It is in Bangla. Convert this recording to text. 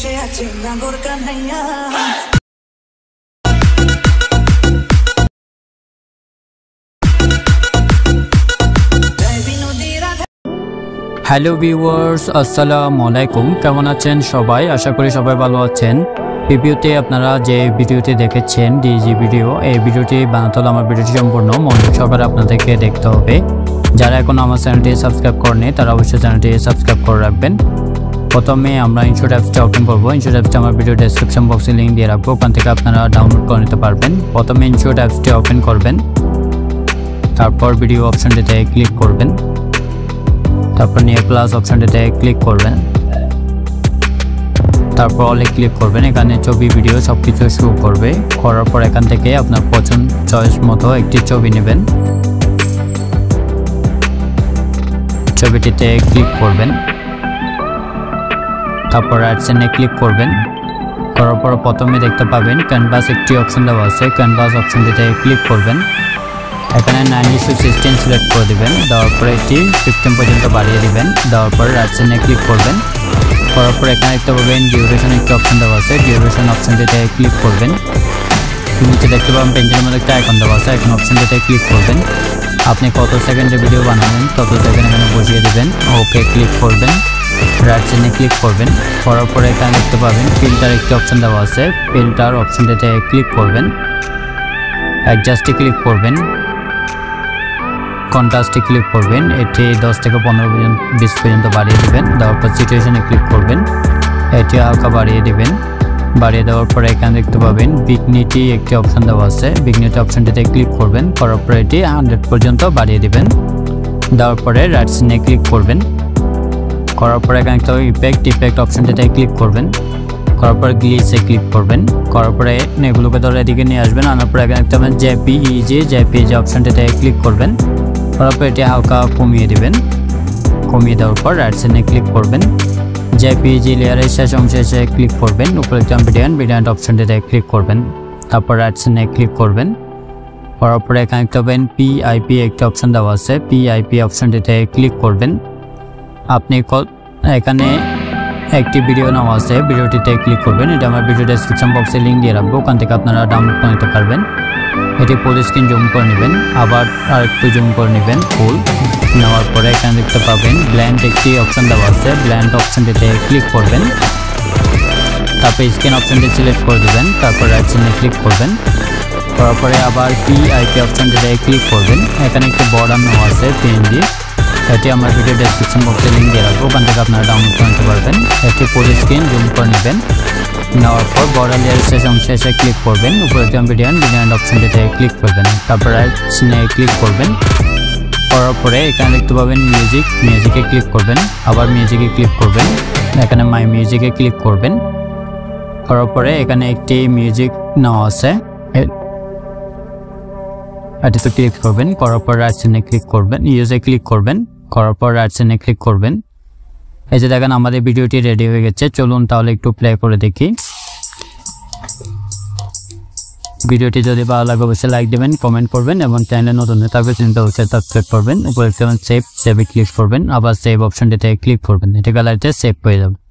হ্যালো ভিউয়ার্স, আসসালামু আলাইকুম। কেমন আছেন সবাই? আশা করি সবাই ভালো আছেন। ভিডিওতে আপনারা যে ভিডিওটি দেখেছেন ডিজি ভিডিও, এই ভিডিওটি বানাতে হলে আমার ভিডিওটি সম্পূর্ণ মনোযোগ সহকারে আপনাদেরকে দেখতে হবে। যারা এখন আমার চ্যানেলটি সাবস্ক্রাইব করেনি তারা অবশ্যই চ্যানেলটি সাবস্ক্রাইব করে রাখবেন। প্রথমে আমরা ইনশট অ্যাপসটা ওপেন করব। ইনশট অ্যাপসটা আমার ভিডিও ডেসক্রিপশন বক্সে লিঙ্ক দিয়ে রাখবো, ওখান থেকে আপনারা ডাউনলোড করে নিতে পারবেন। প্রথমে ইনশট অ্যাপসটি ওপেন করবেন, তারপর ভিডিও অপশনটিতে ক্লিক করবেন, তারপর নিয়ে প্লাস অপশনটিতে ক্লিক করবেন, তারপর অলে ক্লিক করবেন। এখানে ছবি ভিডিও সবকিছু শো করবে। করার পর এখান থেকে আপনার পছন্দ চয়েস মতো একটি ছবি নেবেন, ছবিটিতে ক্লিক করবেন, তারপর অ্যাডসেনে ক্লিক করবেন। করার পর প্রথমে দেখতে পাবেন ক্যানভাস একটি অপশন দেওয়া আছে, ক্যানভাস অপশনটিতে ক্লিক করবেন। এখানে 9:16 সিলেক্ট করে দিবেন, দেওয়ার পরে এটি 15 পর্যন্ত বাড়িয়ে দিবেন। দেওয়ার পর অ্যাডসেনে ক্লিক করবেন। করার পর এখানে দেখতে পাবেন ডিউরেশন একটি অপশন দেওয়া আছে, ডিউরেশন অপশনটিতে ক্লিক করবেন। নিচে দেখতে পাবেন পেন্সিলের মধ্যে একটা আইকন দেওয়া আছে, আইকন অপশনটিতে ক্লিক করবেন। আপনি কত সেকেন্ডের ভিডিও বানাবেন তত সেকেন্ড এখানে বসিয়ে দিবেন, ওকে ক্লিক করবেন, অ্যাডসেনে ক্লিক করবেন। করার পরে এখানে দেখতে পাবেন ফিল্টার একটি অপশন দেওয়া আছে, ফিল্টার অপশনটিতে ক্লিক করবেন, অ্যাডজাস্টে ক্লিক করবেন, কন্ট্রাস্টে ক্লিক করবেন। এটি 10 থেকে 15-20 পর্যন্ত বাড়িয়ে দিবেন। দেওয়ার পর সিচুয়েশনে ক্লিক করবেন, এটি হালকা বাড়িয়ে দিবেন। বাড়িয়ে দেওয়ার পরে এখানে দেখতে পাবেন বিগনিটি একটি অপশন দেওয়া আছে, বিগনিটি অপশনটিতে ক্লিক করবেন। করার পরে এটি 100 পর্যন্ত বাড়িয়ে দিবেন। দেওয়ার পরে রাইটসিনে ক্লিক করবেন। করার পরে এখানে একটা ইফেক্ট অপশনটিতে ক্লিক করবেন। করার পরে গ্লিচে ক্লিক করবেন। করার পরে এগুলোকে ধরে এদিকে নিয়ে আসবেন। আনার পরে এখানে একটা জেপিইজি অপশনটিতে ক্লিক করবেন। করার পর এটি হালকা কমিয়ে দিবেন। কমিয়ে দেওয়ার পর রাইটসিনে ক্লিক করবেন। জেপিইজি লেয়ারের শেষ অংশে এসে ক্লিক করবেন। উপরে একটা ভিডিয়ান্ট অপশনটিতে ক্লিক করবেন, তারপর রাইটসিনে ক্লিক করবেন। করার পরে এখানে একটা পিআইপি একটা অপশন দেওয়া আছে, পিআইপি অপশনটিতে ক্লিক করবেন। আপনি এখানে একটি ভিডিও নেওয়া আছে, ভিডিওটিতে ক্লিক করবেন। এটা আমার ভিডিও ডেসক্রিপশন বক্সে লিঙ্ক দিয়ে রাখবো, ওখান থেকে আপনারা ডাউনলোড করে নিতে পারবেন। এটি ফুল স্ক্রিন জুম করে নেবেন, আবার আরেকটু জুম করে নেবেন ফুল। নেওয়ার পরে এখানে দেখতে পাবেন ব্ল্যান্ড একটি অপশন দেওয়া আছে, ব্ল্যান্ড অপশনটিতে ক্লিক করবেন। তারপর স্ক্রিন অপশনটি সিলেক্ট করে দেবেন, তারপর রাইটসিনে ক্লিক করবেন। করার পরে আবার পিআইপি অপশনটিতে ক্লিক করবেন। এখানে একটি বর্ডার নেওয়া আছে পিএনজি, এটি আমার ভিডিও ডেসক্রিপশন বক্সে লিঙ্ক দিয়ে রাখবো, ওখান থেকে আপনারা ডাউনলোড করে নিতে পারবেন। এটি ফুল স্ক্রিন জুম করে নেবেন। নেওয়ার পর বর্ডার লেয়ারের শেষ অংশে এসে ক্লিক করবেন। উপরে ভিডিয়ান্ট অপশনটিতে ক্লিক করবেন, তারপর রাইটসিনে ক্লিক করবেন। করার পরে এখানে দেখতে পাবেন মিউজিকে ক্লিক করবেন, আবার মিউজিকে ক্লিক করবেন। এখানে মাই মিউজিকে ক্লিক করবেন। করার পরে এখানে একটি মিউজিক নেওয়া আছে, এটিতে ক্লিক করবেন। করার পর রাইটসিনে ক্লিক করবেন, ইউজে ক্লিক করবেন। করার পর রাইটসিনে ক্লিক করবেন। এই যে দেখেন আমাদের ভিডিওটি রেডি হয়ে গেছে। চলুন তাহলে একটু প্লে করে দেখি। ভিডিওটি যদি ভালো লাগে অবশ্যই লাইক দেবেন, কমেন্ট করবেন এবং চ্যানেলে নতুন হয়ে থাকলে চ্যানেলটা অবশ্যই সাবস্ক্রাইব করবেন। উপরে সেভে ক্লিক করবেন, আবার সেভ অপশনটিতে ক্লিক করবেন। এটা গ্যালারিতে সেভ হয়ে যাবে।